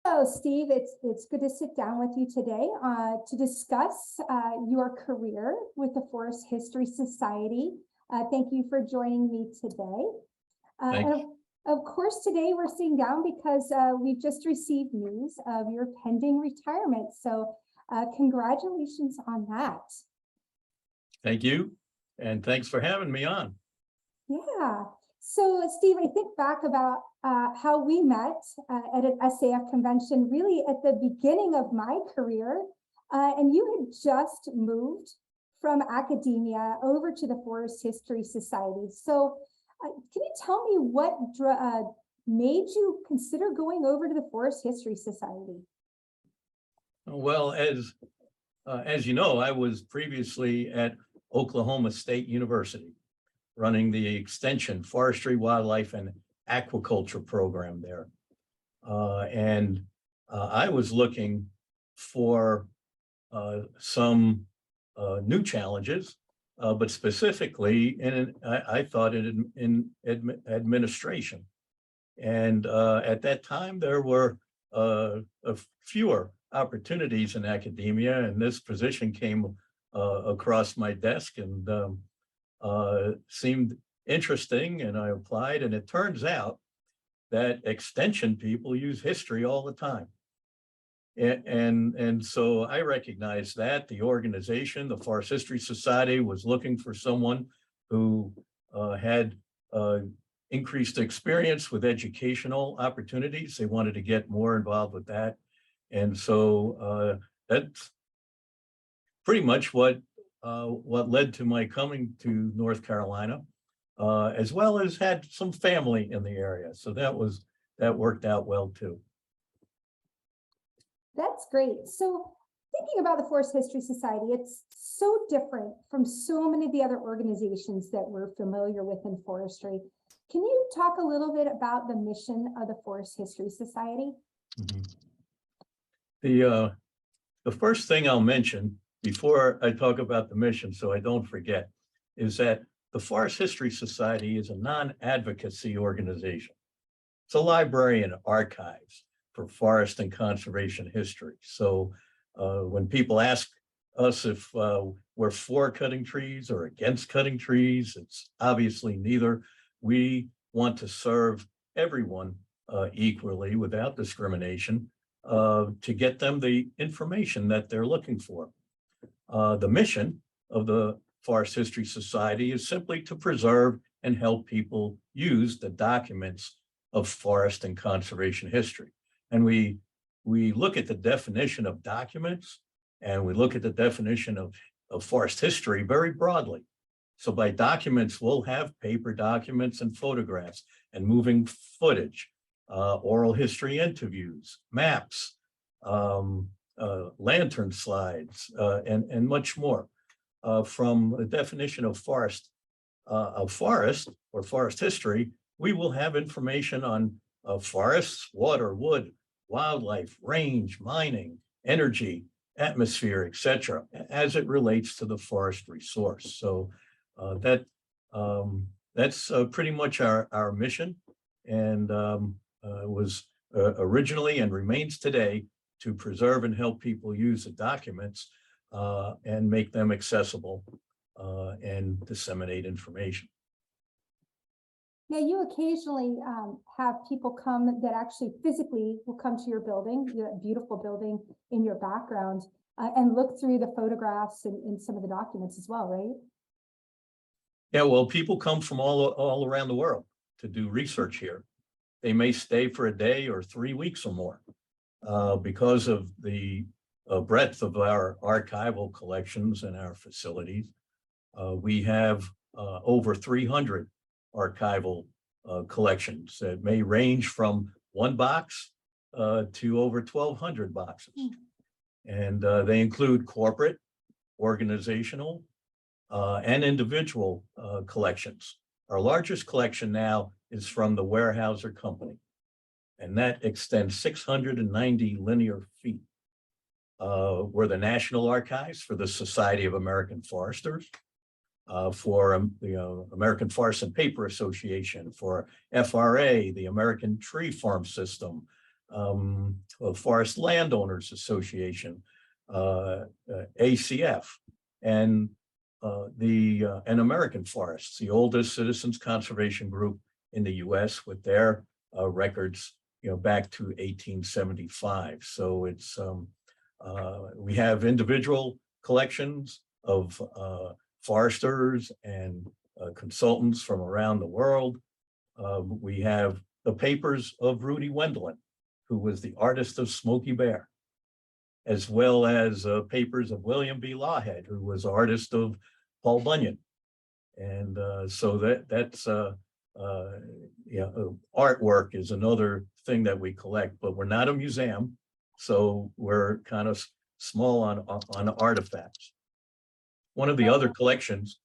Hello, Steve. It's good to sit down with you today to discuss your career with the Forest History Society. Thank you for joining me today. And of course, today we're sitting down because we've just received news of your pending retirement. So congratulations on that. Thank you. And thanks for having me on. Yeah. So, Steve, I think back about how we met at an SAF convention, really at the beginning of my career, and you had just moved from academia over to the Forest History Society. So, can you tell me what made you consider going over to the Forest History Society? Well, as you know, I was previously at Oklahoma State University, running the extension forestry, wildlife, and aquaculture program there. I was looking for some new challenges, but specifically I thought in administration. And at that time, there were fewer opportunities in academia, and this position came across my desk and seemed interesting, and I applied, and it turns out that extension people use history all the time. And so I recognized that the organization, the Forest History Society, was looking for someone who had increased experience with educational opportunities. They wanted to get more involved with that. And so that's pretty much what led to my coming to North Carolina, as well as had some family in the area. So that worked out well too. That's great. So thinking about the Forest History Society, it's so different from so many of the other organizations that we're familiar with in forestry. Can you talk a little bit about the mission of the Forest History Society? Mm-hmm. The first thing I'll mention before I talk about the mission, so I don't forget, is that the Forest History Society is a non-advocacy organization. It's a library and archives for forest and conservation history. So when people ask us if we're for cutting trees or against cutting trees, it's obviously neither. We want to serve everyone equally without discrimination to get them the information that they're looking for. The mission of the Forest History Society is simply to preserve and help people use the documents of forest and conservation history. And we look at the definition of documents, and we look at the definition of forest history very broadly. So by documents, we'll have paper documents and photographs and moving footage, oral history interviews, maps, lantern slides, and much more. From the definition of forest or forest history, we will have information on forests, water, wood, wildlife, range, mining, energy, atmosphere, etc., as it relates to the forestry source. So that's pretty much our mission, and was originally and remains today to preserve and help people use the documents and make them accessible and disseminate information. Now, you occasionally have people come that actually physically will come to your building, your beautiful building in your background, and look through the photographs and some of the documents as well, right? Yeah, well, people come from all around the world to do research here. They may stay for a day or 3 weeks or more because of the breadth of our archival collections and our facilities. We have over 300 archival collections that may range from 1 box to over 1,200 boxes. And they include corporate, organizational, and individual collections. Our largest collection now is from the Weyerhaeuser Company, and that extends 690 linear feet. We're the National Archives for the Society of American Foresters, for the American Forest and Paper Association, for FRA, the American Tree Farm System, Forest Landowners Association, ACF, and American Forests, the oldest citizens conservation group in the U.S. with their records, back to 1875. So it's we have individual collections of foresters and consultants from around the world. We have the papers of Rudy Wendelin, who was the artist of Smokey Bear, as well as papers of William B. Lawhead, who was artist of Paul Bunyan. And so that's artwork is another thing that we collect, but we're not a museum, so we're kind of small on artifacts. One of the other collections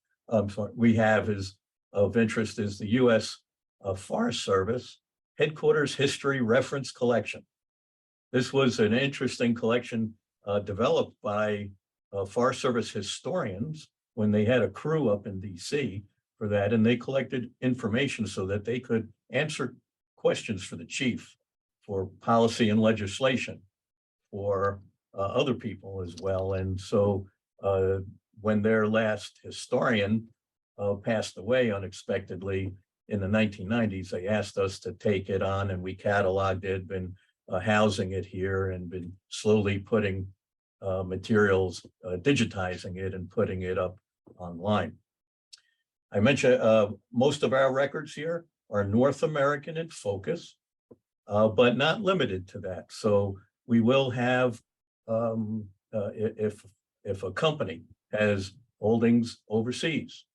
we have is of interest is the U.S. Forest Service Headquarters History Reference Collection. This was an interesting collection developed by Forest Service historians when they had a crew up in DC for that, and they collected information so that they could answer questions for the chief, for policy and legislation, for other people as well. And so when their last historian passed away unexpectedly in the 1990s, they asked us to take it on, and we cataloged it, been housing it here, and been slowly putting materials, digitizing it and putting it up online. I mentioned most of our records here are North American in focus, but not limited to that. So we will have, if a company has holdings overseas,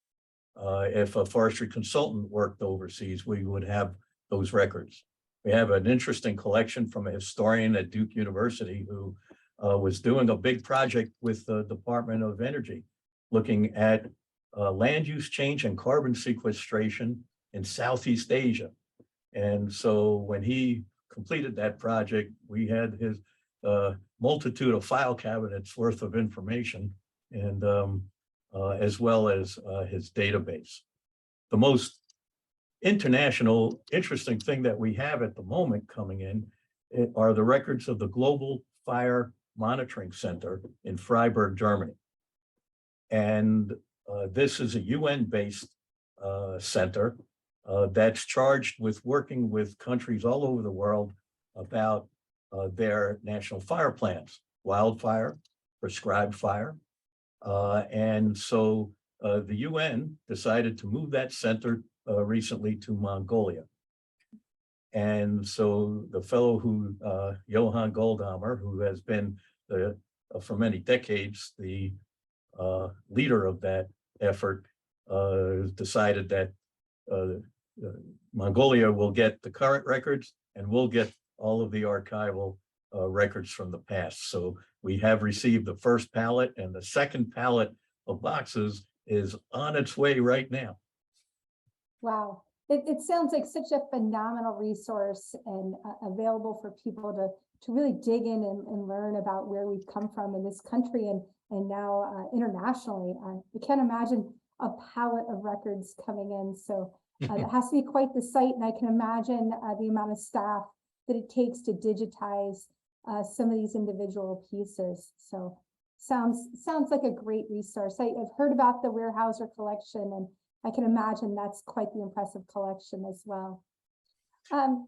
if a forestry consultant worked overseas, we would have those records. We have an interesting collection from a historian at Duke University who was doing a big project with the Department of Energy, looking at land use change and carbon sequestration in Southeast Asia. And so when he completed that project, we had his multitude of file cabinets worth of information, and as well as his database. The most international interesting thing that we have at the moment coming in are the records of the Global Fire Monitoring Center in Freiburg, Germany. And this is a UN-based center that's charged with working with countries all over the world about their national fire plans, wildfire, prescribed fire. And so the UN decided to move that center recently to Mongolia. And so the fellow who, Johann Goldhammer, who has been for many decades the leader of that effort, decided that Mongolia will get the current records and we'll get all of the archival records from the past. So we have received the first pallet, and the second pallet of boxes is on its way right now. Wow. It sounds like such a phenomenal resource and available for people to really dig in and learn about where we've come from in this country and now internationally. I can't imagine a pallet of records coming in. So it has to be quite the sight. And I can imagine the amount of staff that it takes to digitize some of these individual pieces. So sounds like a great resource. I've heard about the Weyerhaeuser collection, and I can imagine that's quite the impressive collection as well. Can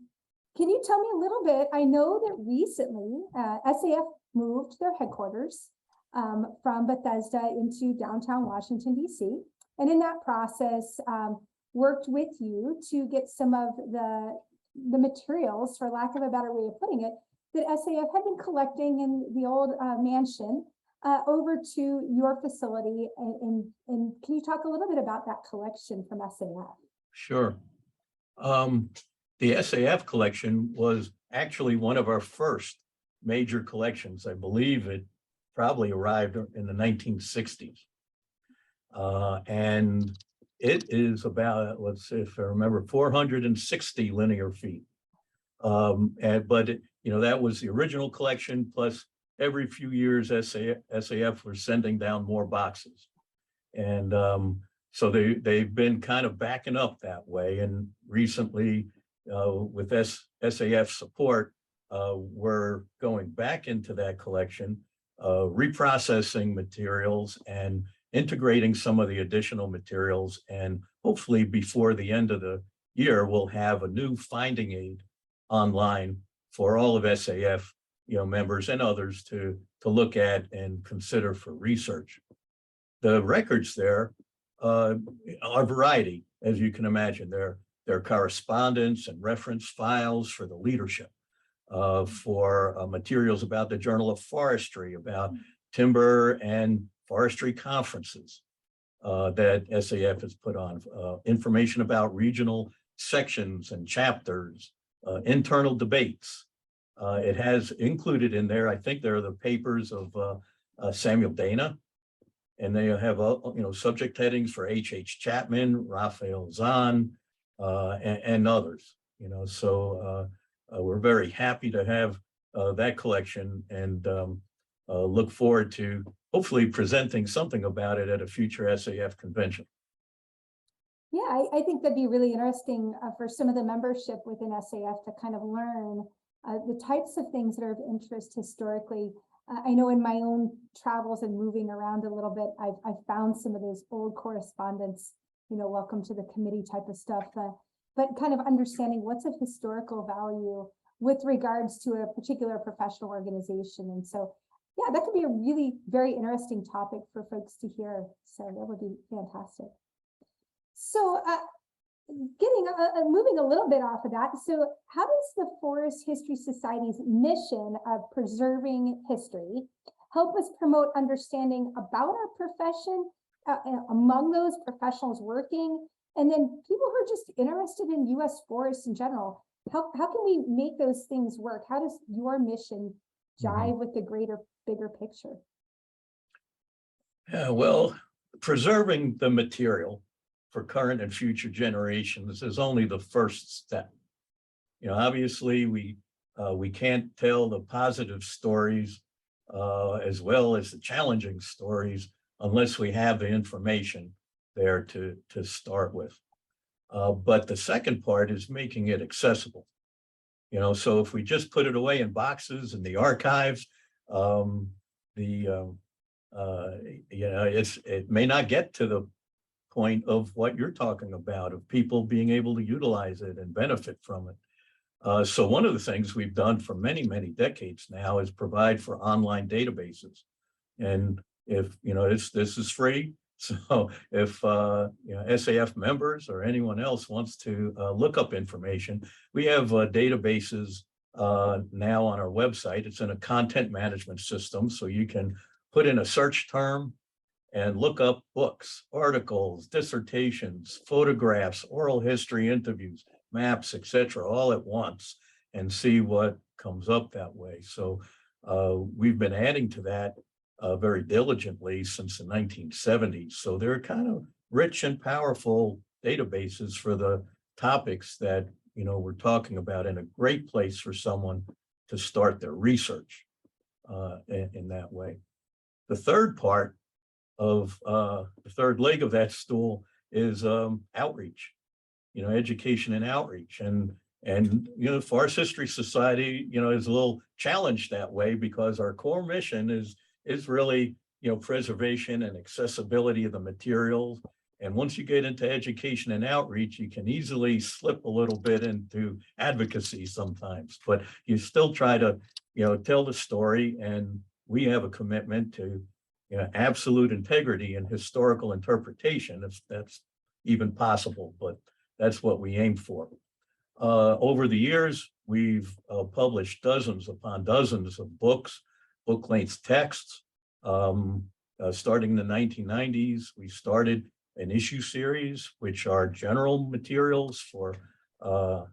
you tell me a little bit? I know that recently SAF moved their headquarters from Bethesda into downtown Washington, D.C. And in that process, worked with you to get some of the materials, for lack of a better way of putting it, that SAF had been collecting in the old mansion over to your facility. And can you talk a little bit about that collection from SAF? Sure. The SAF collection was actually one of our first major collections. I believe it probably arrived in the 1960s. And it is about, let's see if I remember, 460 linear feet. But that was the original collection, plus every few years SAF was sending down more boxes. And so they've been kind of backing up that way. And recently, with SAF support, we're going back into that collection, reprocessing materials and integrating some of the additional materials. And hopefully before the end of the year, we'll have a new finding aid online for all of SAF members and others to look at and consider for research. The records there are a variety, as you can imagine. They're correspondence and reference files for the leadership, for materials about the Journal of Forestry, about timber and forestry conferences that SAF has put on, information about regional sections and chapters, internal debates. It has included in there, I think there are the papers of Samuel Dana, and they have subject headings for H.H. Chapman, Raphael Zahn, and others. So we're very happy to have that collection, and look forward to hopefully presenting something about it at a future SAF convention. Yeah, I think that'd be really interesting for some of the membership within SAF to kind of learn the types of things that are of interest historically. I know in my own travels and moving around a little bit, I've found some of those old correspondence, welcome to the committee type of stuff, but kind of understanding what's of historical value with regards to a particular professional organization. And so, yeah, that could be a really very interesting topic for folks to hear. So that would be fantastic. So moving a little bit off of that. So how does the Forest History Society's mission of preserving history help us promote understanding about our profession among those professionals working, and then people who are just interested in U.S. forests in general? How can we make those things work? How does your mission jive with the bigger picture? Yeah, well, preserving the material for current and future generations is only the first step. Obviously we can't tell the positive stories as well as the challenging stories unless we have the information there to start with. But the second part is making it accessible. So if we just put it away in boxes in the archives, it may not get to the point of what you're talking about, of people being able to utilize it and benefit from it. So one of the things we've done for many, many decades now is provide for online databases. And if, this is free. So if, SAF members or anyone else wants to look up information, we have databases now on our website. It's in a content management system. So you can put in a search term and look up books, articles, dissertations, photographs, oral history, interviews, maps, etc., all at once, and see what comes up that way. So we've been adding to that very diligently since the 1970s. So they're kind of rich and powerful databases for the topics that we're talking about, and a great place for someone to start their research in that way. The third part of the third leg of that stool is outreach, education and outreach. And Forest History Society, is a little challenged that way because our core mission is really, preservation and accessibility of the materials. And once you get into education and outreach, you can easily slip a little bit into advocacy sometimes, but you still try to, tell the story. And we have a commitment to absolute integrity and historical interpretation, if that's even possible, but that's what we aim for. Over the years, we've published dozens upon dozens of books, book-length texts. Starting in the 1990s, we started an issue series, which are general materials for a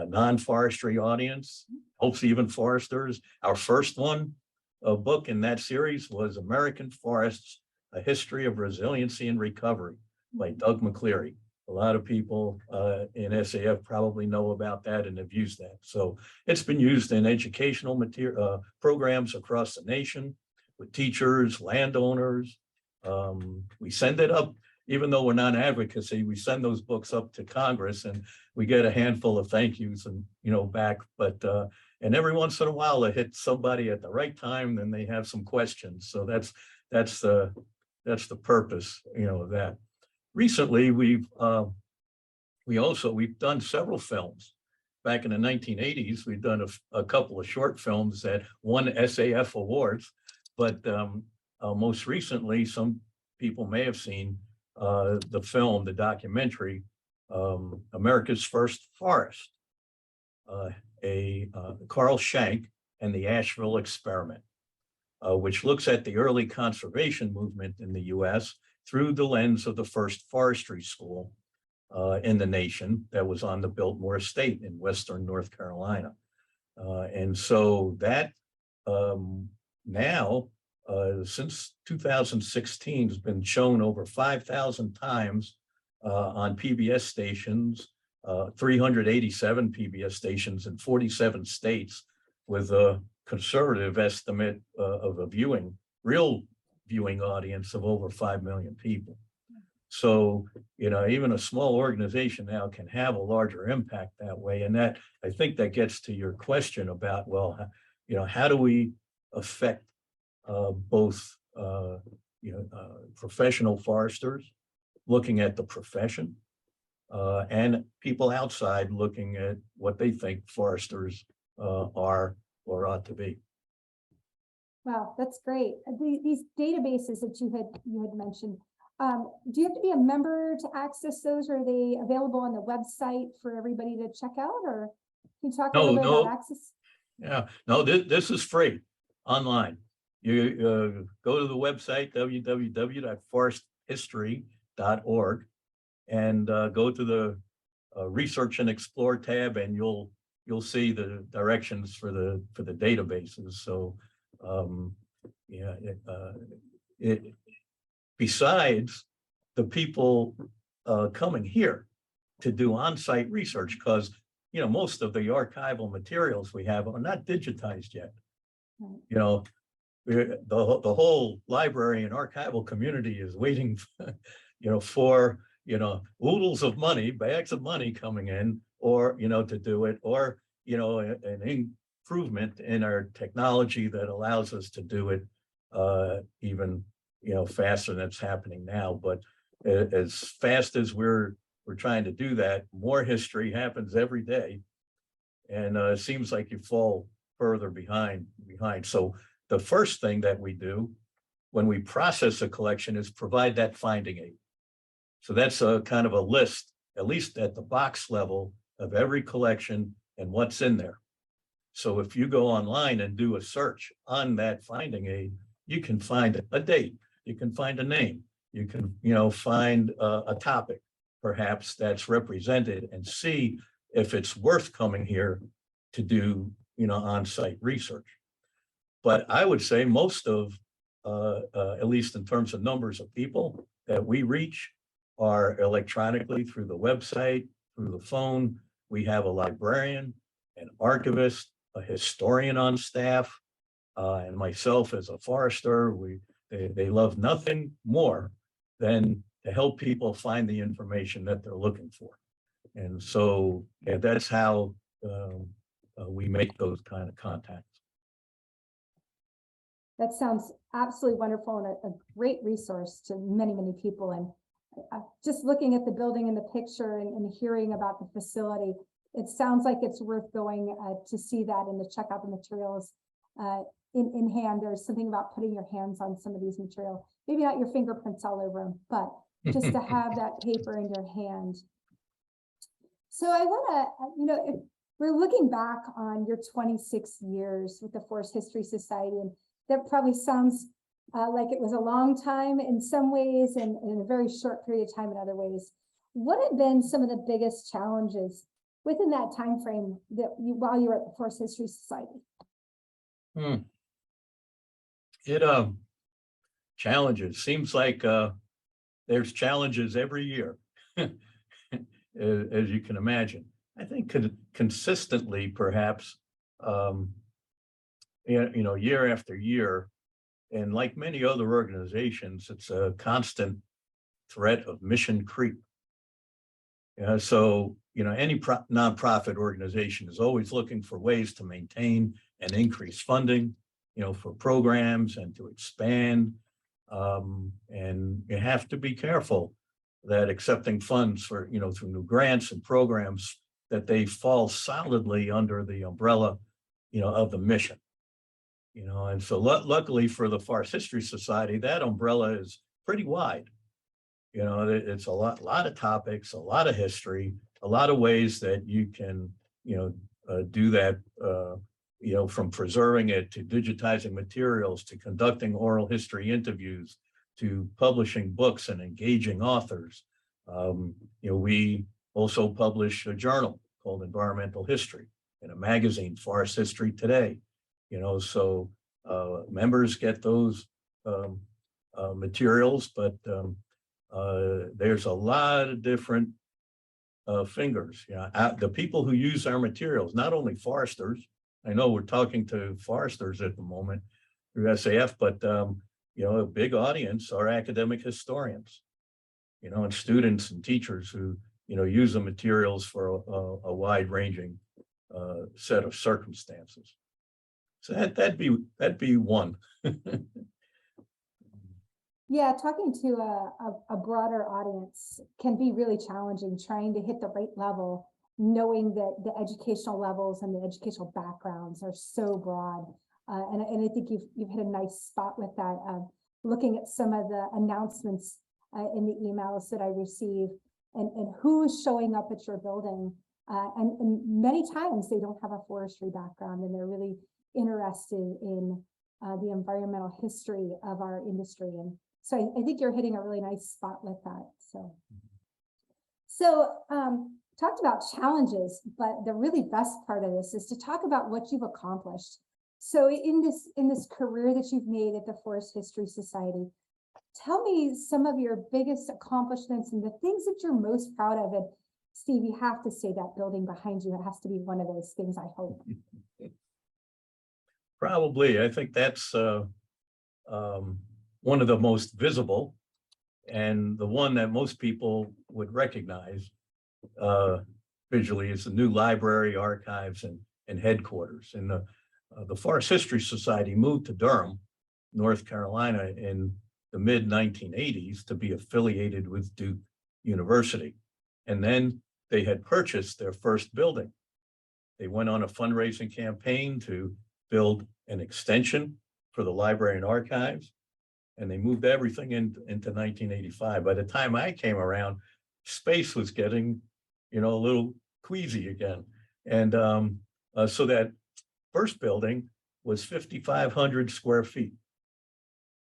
non-forestry audience, hopefully even foresters. Our first book in that series was American Forests, A History of Resiliency and Recovery by Doug Mccleary. A lot of people in SAF probably know about that and have used that. So it's been used in educational material programs across the nation with teachers, landowners. We send it up, even though we're non-advocacy, we send those books up to Congress and we get a handful of thank yous and, back. But, and every once in a while it hits somebody at the right time, then they have some questions. So that's the purpose, of that. Recently, we've done several films. Back in the 1980s, we've done a couple of short films that won SAF awards, but most recently, some people may have seen the film, the documentary, America's First Forest, Carl Schenck and the Asheville Experiment, which looks at the early conservation movement in the US through the lens of the first forestry school in the nation that was on the Biltmore Estate in Western North Carolina. And so that now, since 2016, has been shown over 5,000 times on PBS stations, 387 PBS stations in 47 states, with a conservative estimate of a real viewing audience of over 5 million people. So, even a small organization now can have a larger impact that way. And that, I think that gets to your question about, well, how do we affect both, professional foresters looking at the profession and people outside looking at what they think foresters are or ought to be. Wow, that's great. These databases that you had mentioned, do you have to be a member to access those, or are they available on the website for everybody to check out, or can you talk a little bit about access? Yeah, no, this is free online. You go to the website, www.foresthistory.org, and go to the Research and Explore tab, and you'll see the directions for the databases. So besides the people coming here to do on-site research, because most of the archival materials we have are not digitized yet. Right. The whole library and archival community is waiting for oodles of money, bags of money coming in, or to do it, or an improvement in our technology that allows us to do it even faster than it's happening now. But as fast as we're trying to do that, more history happens every day, and it seems like you fall further behind. So the first thing that we do when we process a collection is provide that finding aid. So that's a kind of a list, at least at the box level, of every collection and what's in there. So if you go online and do a search on that finding aid, you can find a date, you can find a name, you can find a topic perhaps that's represented, and see if it's worth coming here to do on-site research. But I would say most of, at least in terms of numbers of people that we reach, are electronically through the website, through the phone. We have a librarian, an archivist, a historian on staff, and myself as a forester. They love nothing more than to help people find the information that they're looking for. And so that's how we make those kind of contacts. That sounds absolutely wonderful and a great resource to many, many people. And just looking at the building and the picture and hearing about the facility, it sounds like it's worth going to see that and to check out the materials in hand. There's something about putting your hands on some of these materials, maybe not your fingerprints all over them, but just to have that paper in your hand. So I want to, if we're looking back on your 26 years with the Forest History Society, and that probably sounds like it was a long time in some ways and in a very short period of time in other ways. What have been some of the biggest challenges within that time frame that while you were at the Forest History Society? Challenges. Seems like there's challenges every year, as you can imagine. I think consistently, perhaps, year after year, and like many other organizations, it's a constant threat of mission creep. So, any nonprofit organization is always looking for ways to maintain and increase funding, for programs and to expand. And you have to be careful that accepting funds for, through new grants and programs, that they fall solidly under the umbrella, of the mission. And so luckily for the Forest History Society, that umbrella is pretty wide. It's a lot of topics, a lot of history, a lot of ways that you can, do that, from preserving it to digitizing materials, to conducting oral history interviews, to publishing books and engaging authors. We also publish a journal called Environmental History and a magazine, Forest History Today. So members get those materials, but there's a lot of different fingers. The people who use our materials, not only foresters. I know we're talking to foresters at the moment through SAF, but a big audience are academic historians, and students and teachers who use the materials for a wide-ranging set of circumstances. So that'd be one. Yeah, talking to a broader audience can be really challenging, trying to hit the right level, knowing that the educational levels and the educational backgrounds are so broad. And I think you've hit a nice spot with that, looking at some of the announcements in the emails that I receive and who's showing up at your building. And many times they don't have a forestry background and they're really interested in the environmental history of our industry. And so I think you're hitting a really nice spot with that. So talked about challenges, but the really best part of this is to talk about what you've accomplished. So in this career that you've made at the Forest History Society, tell me some of your biggest accomplishments and the things that you're most proud of. And Steve, you have to say that building behind you, it has to be one of those things, I hope. Probably. I think that's one of the most visible and the one that most people would recognize visually is the new library, archives, and headquarters. And the Forest History Society moved to Durham, North Carolina in the mid-1980s to be affiliated with Duke University. And then they had purchased their first building. They went on a fundraising campaign to build an extension for the library and archives, and they moved everything into 1985. By the time I came around, space was getting, a little queasy again. And so that first building was 5,500 square feet.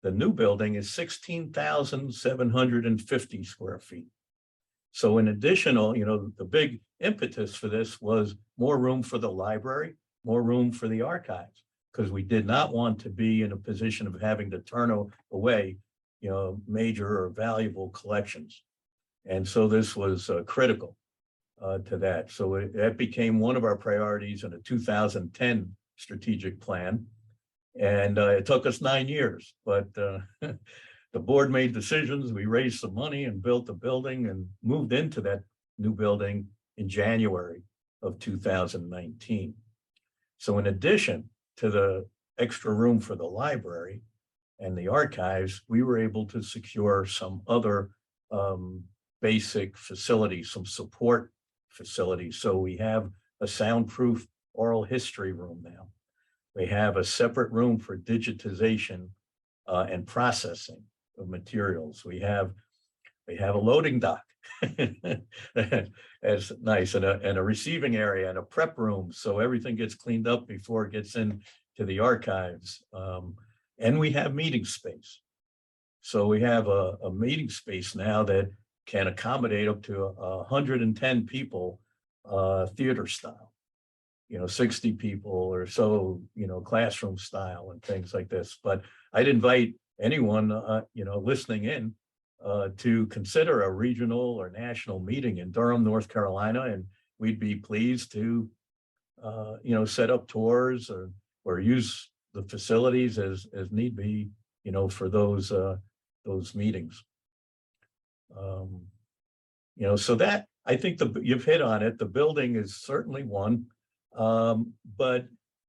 The new building is 16,750 square feet. So in additional, the big impetus for this was more room for the library, more room for the archives, because we did not want to be in a position of having to turn away, major or valuable collections. And so this was critical to that. So that became one of our priorities in a 2010 strategic plan. And it took us 9 years, but the board made decisions. We raised some money and built the building and moved into that new building in January of 2019. So in addition to the extra room for the library and the archives, we were able to secure some other basic facilities, some support facilities. So we have a soundproof oral history room now. We have a separate room for digitization and processing of materials. We have a loading dock. That's nice, and a receiving area and a prep room, so everything gets cleaned up before it gets into the archives. And we have meeting space. So we have a meeting space now that can accommodate up to 110 people, theater style, 60 people or so, classroom style and things like this. But I'd invite anyone, listening in to consider a regional or national meeting in Durham, North Carolina, and we'd be pleased to, set up tours or use the facilities as need be, for those meetings. So that, I think you've hit on it. The building is certainly one, but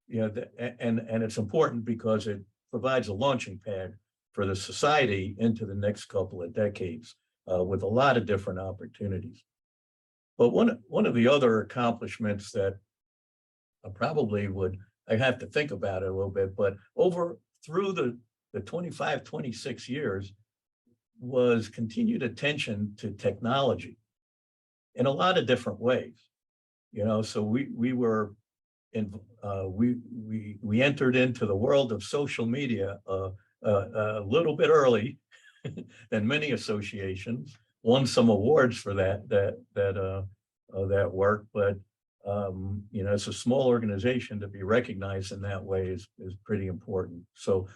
and it's important because it provides a launching pad for the society into the next couple of decades with a lot of different opportunities. But one of the other accomplishments that I have to think about it a little bit, but through the 25, 26 years was continued attention to technology in a lot of different ways. So we were we entered into the world of social media a little bit early than many associations, won some awards for that work, but it's a small organization to be recognized in that way is pretty important. So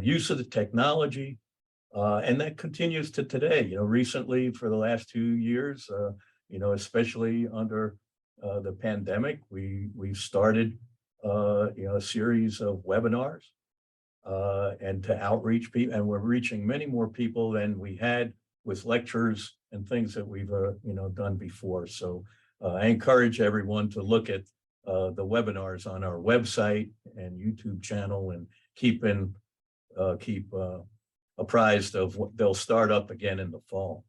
use of the technology, and that continues to today. Recently for the last 2 years, especially under the pandemic, we've started a series of webinars and to outreach people, and we're reaching many more people than we had with lectures and things that we've done before. So I encourage everyone to look at the webinars on our website and YouTube channel and keep apprised of what they'll start up again in the fall.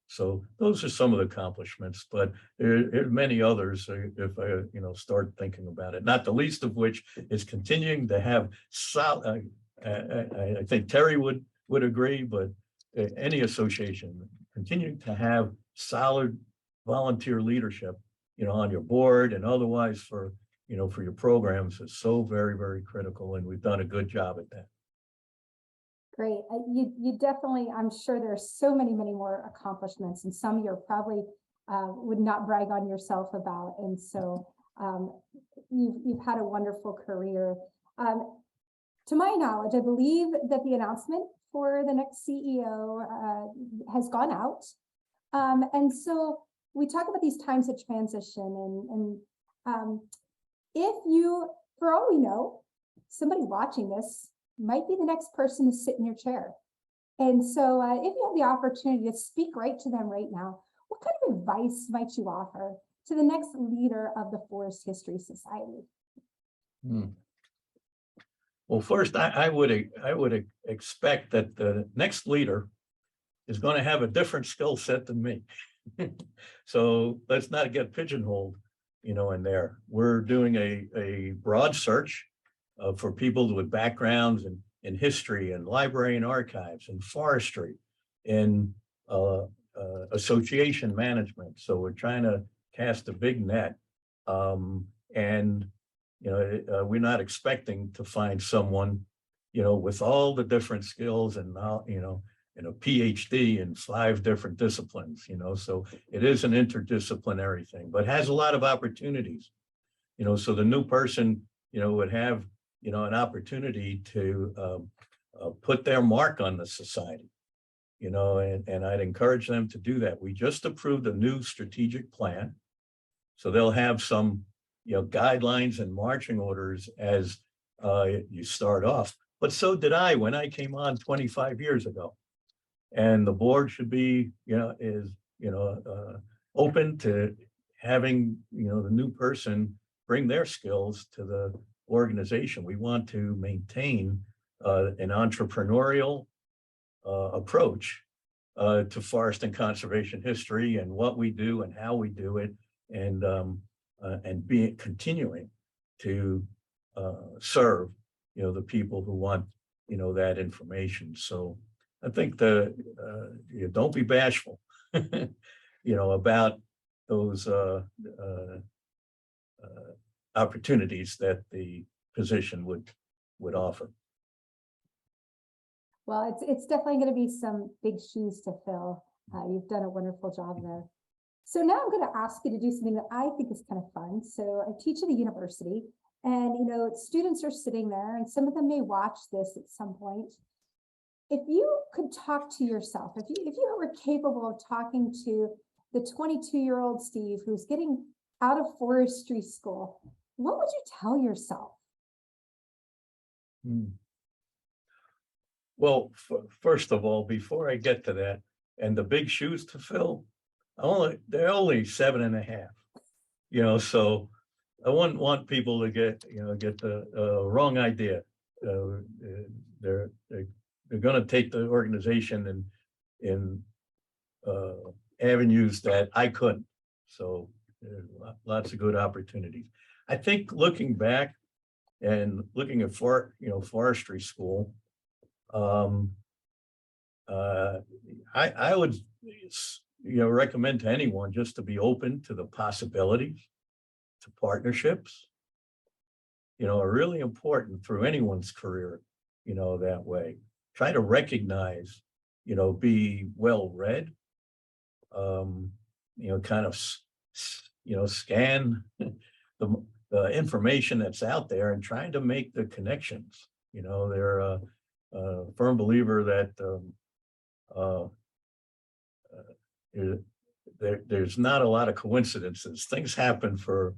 So those are some of the accomplishments, but there are many others if I start thinking about it, not the least of which is continuing to have solid, I think Terry would agree, but any association continuing to have solid volunteer leadership, on your board and otherwise for your programs is so very, very critical, and we've done a good job at that. Great. You definitely, I'm sure there's so many more accomplishments, and some you're probably would not brag on yourself about. And so you've had a wonderful career. To my knowledge, I believe that the announcement for the next CEO has gone out. And so we talk about these times of transition, and if you, for all we know, somebody watching this might be the next person to sit in your chair. And so if you have the opportunity to speak right to them right now, what kind of advice might you offer to the next leader of the Forest History Society? Well, first, I would expect that the next leader is going to have a different skill set than me. So let's not get pigeonholed, in there. We're doing a broad search for people with backgrounds in history and library and archives and forestry and association management. So we're trying to cast a big net, and we're not expecting to find someone with all the different skills and a PhD in 5 different disciplines. So it is an interdisciplinary thing, but has a lot of opportunities. So the new person would have an opportunity to put their mark on the society, and I'd encourage them to do that. We just approved a new strategic plan, so they'll have some guidelines and marching orders as you start off. But so did I when I came on 25 years ago, and the board should be open to having the new person bring their skills to the organization. We want to maintain an entrepreneurial approach to forest and conservation history and what we do and how we do it, and be continuing to serve the people who want that information. So I think don't be bashful about those opportunities that the position would offer. Well, it's definitely going to be some big shoes to fill. You've done a wonderful job there. So now I'm going to ask you to do something that I think is kind of fun. So I teach at a university, and students are sitting there, and some of them may watch this at some point. If you could talk to yourself, if you were capable of talking to the 22-year-old Steve who's getting out of forestry school, what would you tell yourself? Well, first of all, before I get to that, and the big shoes to fill, they're only 7.5, so I wouldn't want people to get the wrong idea. They're going to take the organization in avenues that I couldn't. So there's lots of good opportunities. I think looking back and looking at forestry school, I would recommend to anyone just to be open to the possibilities, to partnerships, are really important through anyone's career, that way. Try to recognize, be well read, kind of, scan the information that's out there and trying to make the connections. They're a firm believer that there's not a lot of coincidences. Things happen for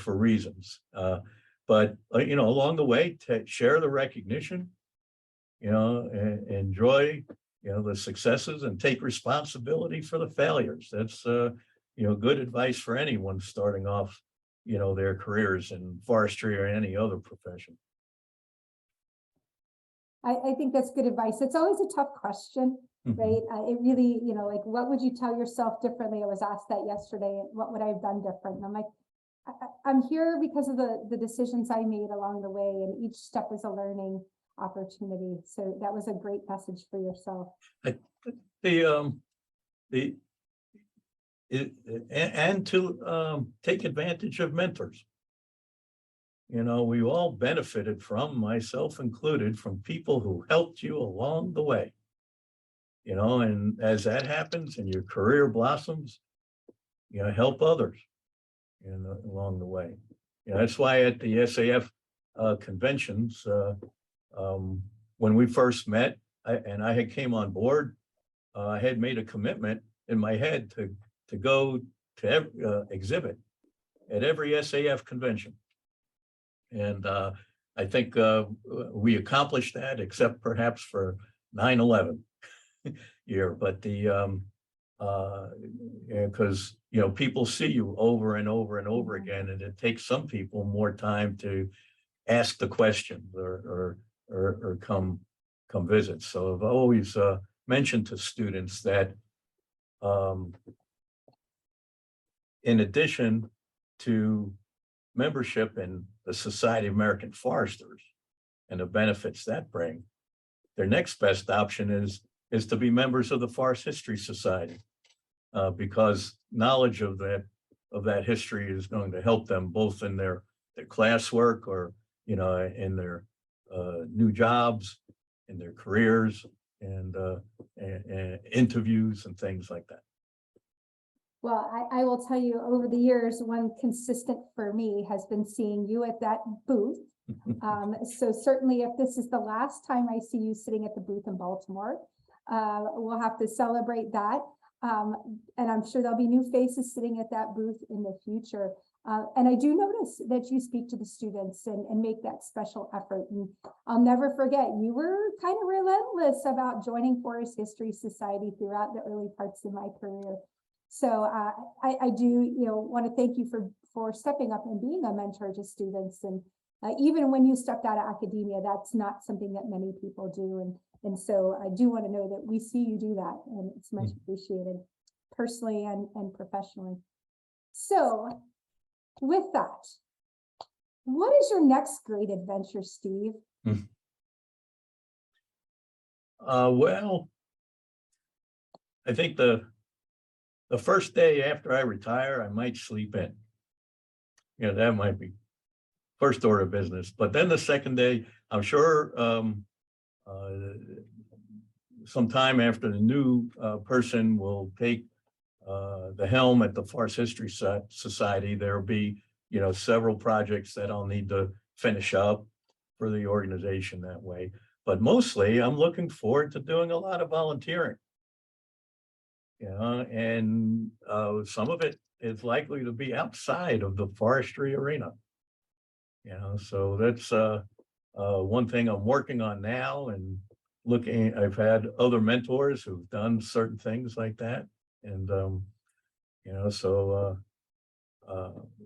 reasons. But along the way, to share the recognition, and enjoy the successes and take responsibility for the failures. That's good advice for anyone starting off their careers in forestry or any other profession. I think that's good advice. It's always a tough question, right? It really, like, what would you tell yourself differently? I was asked that yesterday. What would I have done different? And I'm like, I'm here because of the decisions I made along the way, and each step is a learning opportunity. So that was a great message for yourself. And to take advantage of mentors. We all benefited from, myself included, from people who helped you along the way. And as that happens and your career blossoms, help others along the way. That's why at the SAF conventions, when we first met, I had came on board, I had made a commitment in my head to go to exhibit at every SAF convention. And I think we accomplished that, except perhaps for 9/11 year. But because people see you over and over and over again, and it takes some people more time to ask the questions or come visit. So I've always mentioned to students that in addition to membership in the Society of American Foresters and the benefits that bring, their next best option is to be members of the Forest History Society, because knowledge of that history is going to help them both in their classwork or in their new jobs, in their careers, and interviews and things like that. Well, I will tell you, over the years, one consistent for me has been seeing you at that booth. So certainly if this is the last time I see you sitting at the booth in Baltimore, we'll have to celebrate that. And I'm sure there'll be new faces sitting at that booth in the future. And I do notice that you speak to the students and make that special effort. And I'll never forget, you were kind of relentless about joining Forest History Society throughout the early parts of my career. So I do, want to thank you for stepping up and being a mentor to students. And even when you stepped out of academia, that's not something that many people do. And so I do want to know that we see you do that, and it's much appreciated personally and professionally. So with that, what is your next great adventure, Steve? Well, I think the first day after I retire, I might sleep in. That might be first order of business. But then the second day, I'm sure sometime after the new person will take the helm at the Forest History Society, there'll be, several projects that I'll need to finish up for the organization that way. But mostly I'm looking forward to doing a lot of volunteering. And some of it is likely to be outside of the forestry arena. So that's one thing I'm working on now, and looking, I've had other mentors who've done certain things like that. And, so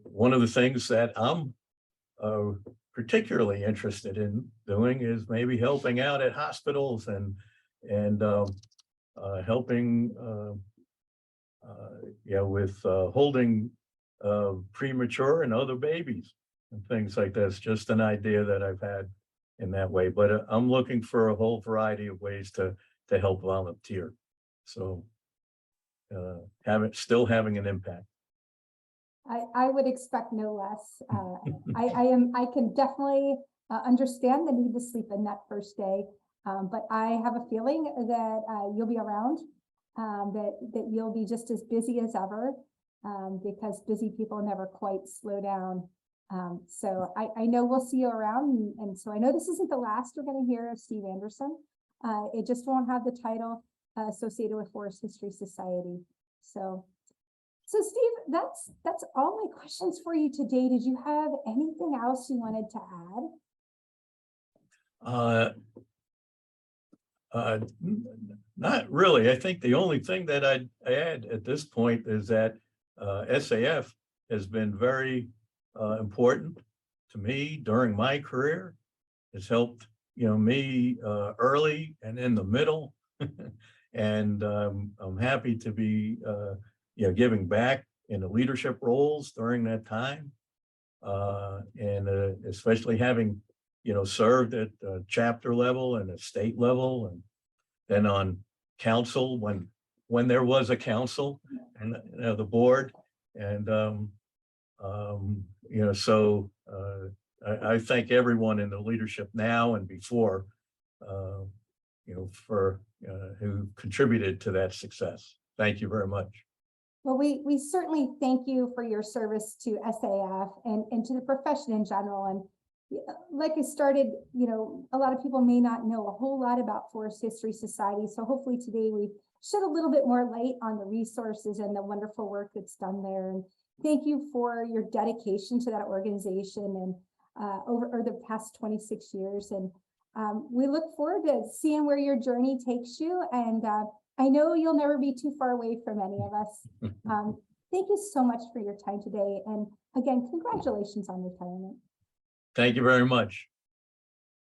one of the things that I'm particularly interested in doing is maybe helping out at hospitals and helping with holding premature and other babies and things like that. It's just an idea that I've had in that way, but I'm looking for a whole variety of ways to help volunteer. So still having an impact. I would expect no less. I can definitely understand the need to sleep in that first day, but I have a feeling that you'll be around, that you'll be just as busy as ever, because busy people never quite slow down. So I know we'll see you around, and so I know this isn't the last we're going to hear of Steve Anderson. It just won't have the title associated with Forest History Society. So Steve, that's all my questions for you today. Did you have anything else you wanted to add? Not really. I think the only thing that I'd add at this point is that SAF has been very important to me during my career. It's helped, me early and in the middle, and I'm happy to be giving back in the leadership roles during that time, and especially having served at chapter level and at state level, and then on council when there was a council and the board, and so I thank everyone in the leadership now and before, for who contributed to that success. Thank you very much. Well, we certainly thank you for your service to SAF and to the profession in general. And like I started, a lot of people may not know a whole lot about Forest History Society. So hopefully today we shed a little bit more light on the resources and the wonderful work that's done there. And thank you for your dedication to that organization and over the past 26 years. And we look forward to seeing where your journey takes you. And I know you'll never be too far away from any of us. Thank you so much for your time today. And again, congratulations on retirement. Thank you very much.